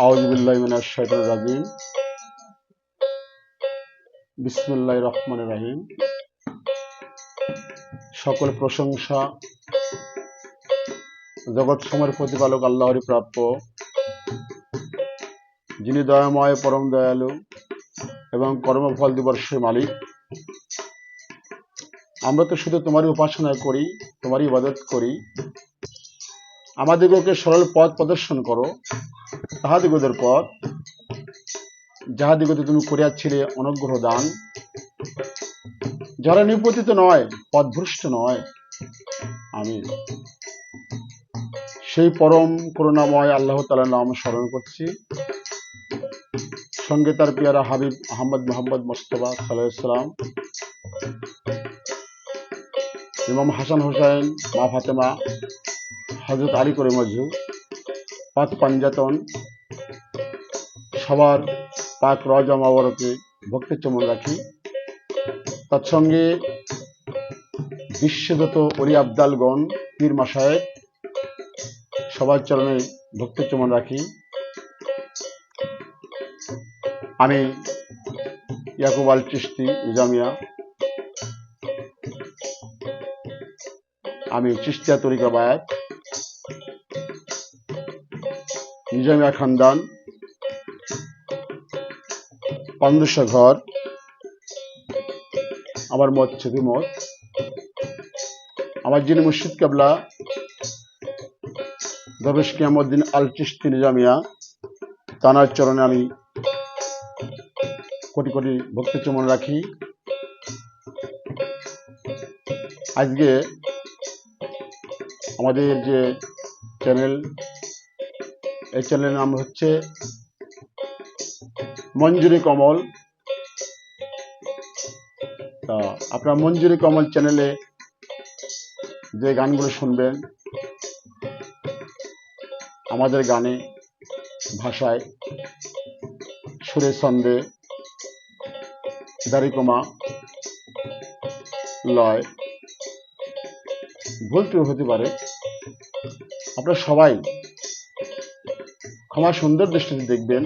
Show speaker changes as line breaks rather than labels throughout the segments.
আউযু বিল্লাহি মিনাশ শাইতানির রাজিম। বিসমিল্লাহির রহমানির রহিম। সকল প্রশংসা জগৎ সময়ের প্রতিপালক আল্লাহরই প্রাপ্য, যিনি দয়াময়, পরম দয়ালু এবং কর্মফল দিবসের মালিক। আমরা তো শুধু তোমারই উপাসনা করি, তোমারই ইবাদত করি। আমাদিগকে সরল পথ প্রদর্শন করো, তাহাদিগদের পথ যাহাদিগতে তুমি করিয়াছিলে অনুগ্রহ দান, যারা নিপতিত নয়, পথভ্রষ্ট নয়। আমিন। সেই পরম করুণাময় আল্লাহ তাআলার নাম স্মরণ করছি, সঙ্গে তার পিয়ারা হাবিব আহমদ মোহাম্মদ মুস্তাফা সাল্লাল্লাহু আলাইহি সাল্লাম, ইমাম হাসান হুসাইন, মা ফাতেমা, হযরত আলী করে মজু, পাক পাঞ্জাতন, সবার পাক রওজা মোবারকে ভক্তির চুম্বন রাখি। তৎসঙ্গে বিশ্বযত অলি আবদালগণ, পীর মাশায়েখ, সবার চরণে ভক্তির চুম্বন রাখি। আমি ইয়াকুব আল চিশতি নিজামিয়া, আমি চিশতিয়া তরিকা বায়াত, নিজামিয়া খানদান, পান্ডুসা ঘর। আমার মত ছবি মত। আমার যিনি মুর্শিদ কেবলা দরবেশ কিয়ামউদ্দিন আল চিশতি নিজামিয়া, তানার চরণে আমি কোটি কোটি ভক্তি চুম্বন রাখি। আজকে আমাদের যে চ্যানেল, এই চ্যানেলের নাম হচ্ছে মঞ্জুরি কমল। তা আপনারা মঞ্জুরি কমল চ্যানেলে যে গানগুলো শুনবেন, আমাদের গানে, ভাষায়, সুরে, ছন্দে, দাড়িকমা, লয়, ভুল ত্রুটি হতে পারে। আপনারা সবাই ক্ষমা সুন্দর দৃষ্টিতে দেখবেন।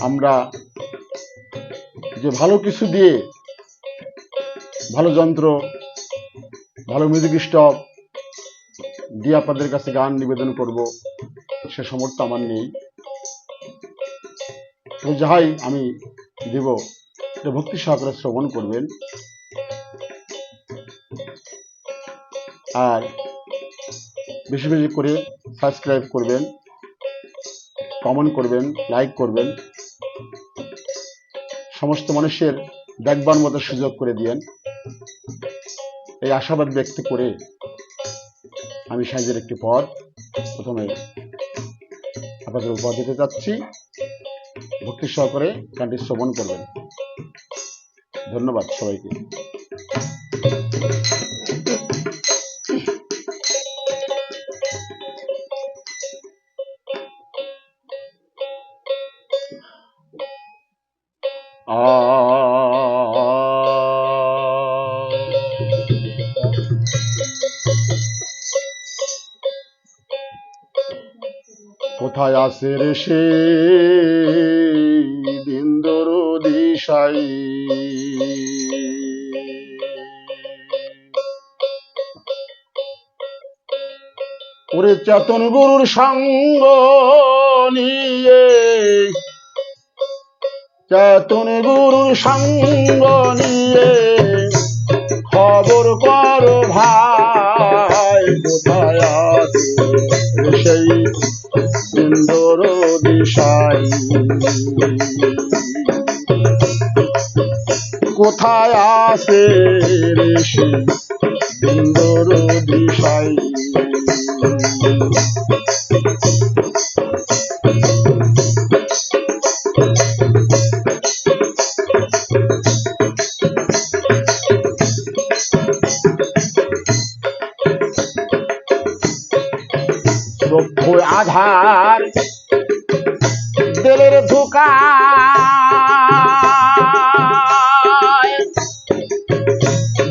আমরা যে ভালো কিছু দিয়ে, ভালো যন্ত্র, ভালো মিউজিক স্টপ দিয়ে আপনাদের কাছে গান নিবেদন করব, সে সামর্থ্য আমার নেই। তো যাই আমি দেব, ভক্তি সহকারে শ্রবণ করবেন। আর বেশি বেশি করে সাবস্ক্রাইব করবেন, কমেন্ট করবেন, লাইক করবেন। সমস্ত মানুষের দেখবার মতো সুযোগ করে দিয়েন। এই আশাবাদ ব্যক্ত করে আমি সাইজের একটি পদ প্রথমে আপনাদের উপহার দিতে যাচ্ছি। ভক্তি সহকারে গানটি শ্রবণ করবেন। ধন্যবাদ সবাইকে। কোথায় আছে রে সে দিন দরদি সাই, ওরে চেতন গুরুর সঙ্গ নিয়ে, চেতন গুরুর সঙ্গ নিয়ে খবর করো ভাই, কোথায় আছে সেই দিন দরদি সাই, কোথায় আছে রে সেই দিন দরদি সাই। আধার দিলের ধোকা,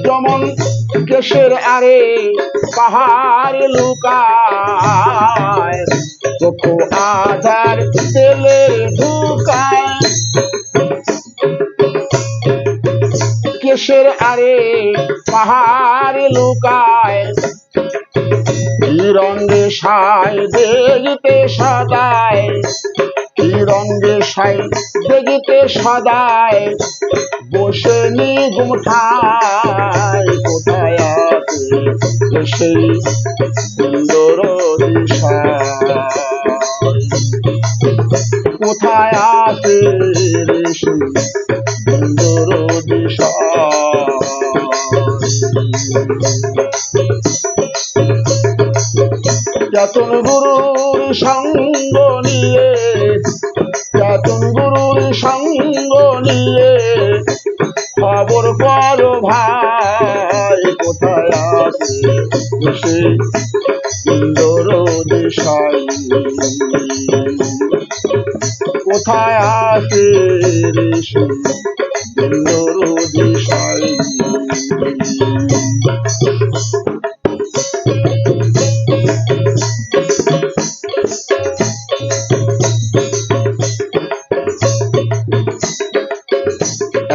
যেমন কেশের আরে পাহাড় লুকায়, চক্ষু আধার তেলে ঢুকায়, কেশের আরে পাহাড়ে লুকায়, কি রঙে সাই দেখিতে সদায়, কি রঙে সাই দেখিতে সদায়, বসে নিগুম ঠায়, কোথায় আছে সেই সুন্দর দিশায়, কোথায় আছে সেই সুন্দর দিশায়। চেতন গুরুর সঙ্গ নিয়ে, চেতন গুরুর সঙ্গ নিয়ে খবর করো ভাই, কোথায় আছে সেই সুন্দর দিশায়, কোথায় আছে সেই সুন্দর দিশায়।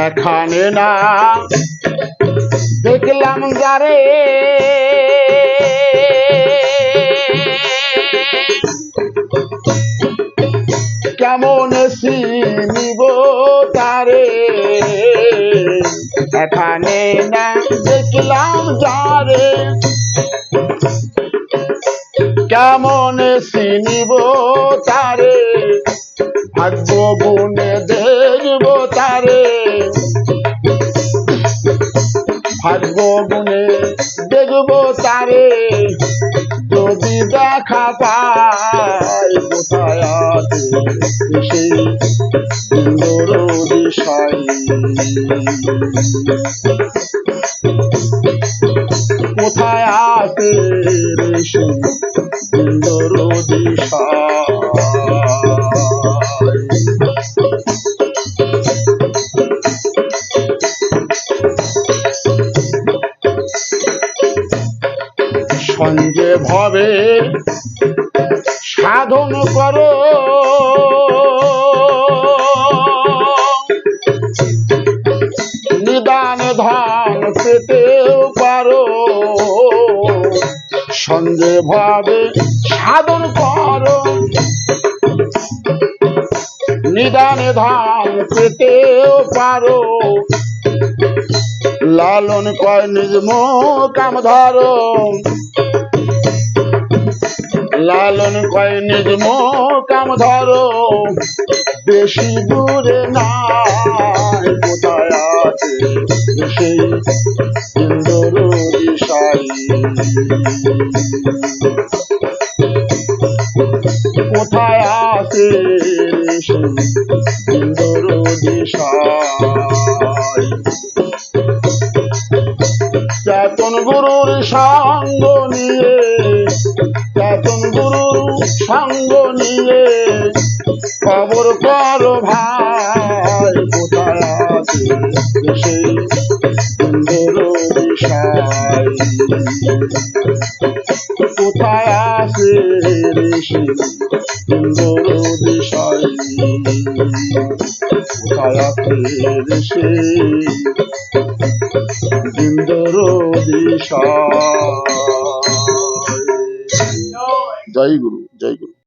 এখানে না দেখলাম যারে, কেমন চিনিব তারে, এখানে না দেখলাম যারে, কেমন চিনিব তারে, ভাগ্য গুণে দেখব তারে, ভাগ্য গুণে দেখব তারে, যদি দেখা পাই, কোথায় আছে সেই সুন্দর দিশায়, কোথায় আছে সেই সুন্দর দিশায়। সঞ্জে ভবে সাধন করো, নিদান ধন পেতেও পারো, সঞ্জে ভবে সাধন করো, নিদান ধন পেতেও পারো, লালন কয় নিজ কাম ধরো, লালন কয় নিজ কাম ধরো, বেশি দূরে নাই, কোথায় আছে সেই সুন্দর দিশায়, কোথায় আছে সেই সুন্দর দিশায়। চেতন গুরুর সঙ্গ নিয়ে, চেতন গুরুর সঙ্গ নিয়ে খবর করো ভাই, কোথায় আছে সেই সুন্দর দিশায়, কোথায় আছে সেই সুন্দর দিশায়, কোথায় আছে সেই সুন্দর দিশায়। জয় গুরু, জয় গুরু।